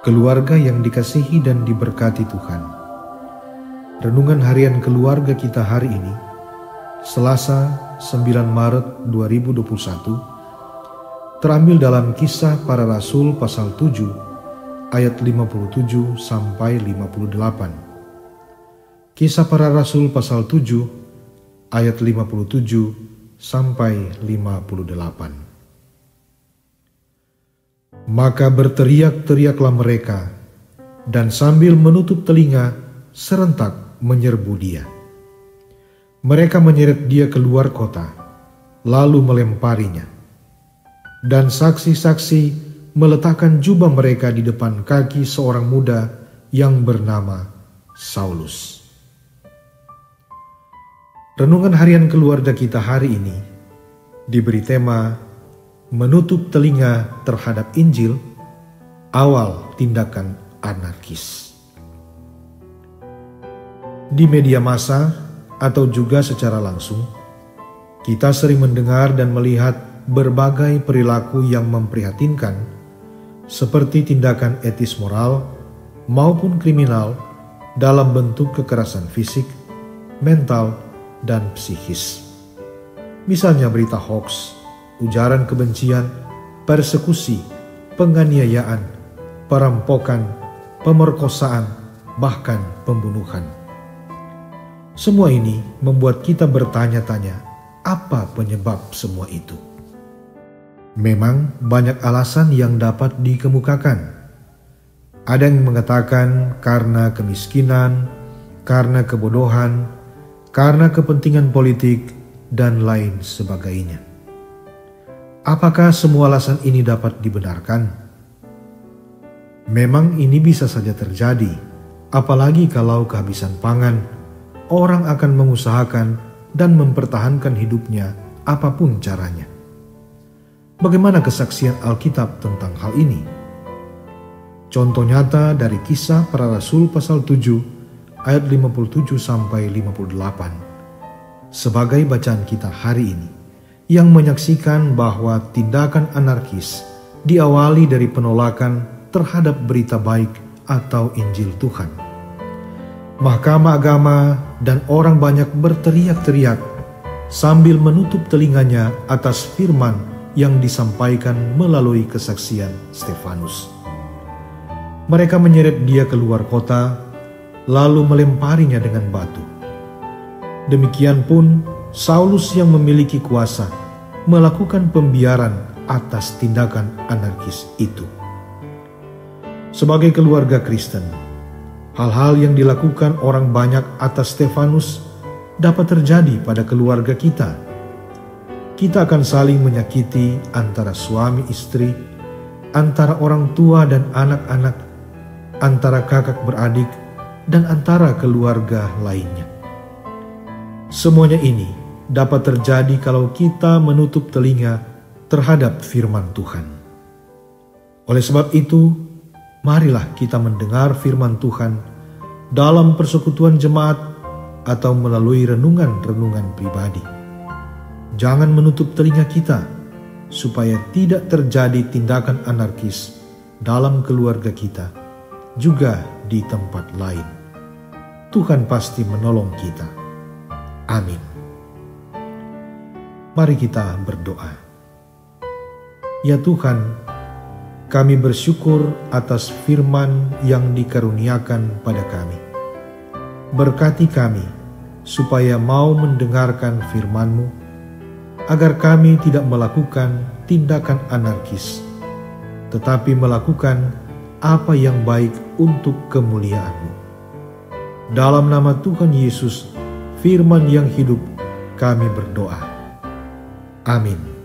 Keluarga yang dikasihi dan diberkati Tuhan. Renungan harian keluarga kita hari ini, Selasa 9 Maret 2021, terambil dalam Kisah Para Rasul pasal 7 ayat 57 sampai 58. Kisah Para Rasul pasal 7 ayat 57 sampai 58. Maka berteriak-teriaklah mereka, dan sambil menutup telinga, serentak menyerbu dia. Mereka menyeret dia keluar kota, lalu melemparinya. Dan saksi-saksi meletakkan jubah mereka di depan kaki seorang muda yang bernama Saulus. Renungan harian keluarga kita hari ini diberi tema menutup telinga terhadap Injil, awal tindakan anarkis. Di media massa atau juga secara langsung, kita sering mendengar dan melihat berbagai perilaku yang memprihatinkan, seperti tindakan etis moral maupun kriminal dalam bentuk kekerasan fisik, mental, dan psikis. Misalnya berita hoaks, ujaran kebencian, persekusi, penganiayaan, perampokan, pemerkosaan, bahkan pembunuhan. Semua ini membuat kita bertanya-tanya, apa penyebab semua itu? Memang banyak alasan yang dapat dikemukakan. Ada yang mengatakan karena kemiskinan, karena kebodohan, karena kepentingan politik, dan lain sebagainya. Apakah semua alasan ini dapat dibenarkan? Memang ini bisa saja terjadi, apalagi kalau kehabisan pangan, orang akan mengusahakan dan mempertahankan hidupnya apapun caranya. Bagaimana kesaksian Alkitab tentang hal ini? Contoh nyata dari Kisah Para Rasul pasal 7 ayat 57 sampai 58 sebagai bacaan kita hari ini, yang menyaksikan bahwa tindakan anarkis diawali dari penolakan terhadap berita baik atau Injil Tuhan. Mahkamah agama dan orang banyak berteriak-teriak sambil menutup telinganya atas firman yang disampaikan melalui kesaksian Stefanus. Mereka menyeret dia keluar kota, lalu melemparinya dengan batu. Demikian pun Saulus yang memiliki kuasa melakukan pembiaran atas tindakan anarkis itu. Sebagai keluarga Kristen, hal-hal yang dilakukan orang banyak atas Stefanus dapat terjadi pada keluarga kita. Kita akan saling menyakiti antara suami istri, antara orang tua dan anak-anak, antara kakak beradik, dan antara keluarga lainnya. Semuanya ini dapat terjadi kalau kita menutup telinga terhadap firman Tuhan. Oleh sebab itu, marilah kita mendengar firman Tuhan dalam persekutuan jemaat atau melalui renungan-renungan pribadi. Jangan menutup telinga kita supaya tidak terjadi tindakan anarkis dalam keluarga kita, juga di tempat lain. Tuhan pasti menolong kita. Amin. Mari kita berdoa. Ya Tuhan, kami bersyukur atas firman yang dikaruniakan pada kami. Berkati kami supaya mau mendengarkan firman-Mu, agar kami tidak melakukan tindakan anarkis, tetapi melakukan apa yang baik untuk kemuliaan-Mu. Dalam nama Tuhan Yesus, firman yang hidup, kami berdoa. Amin.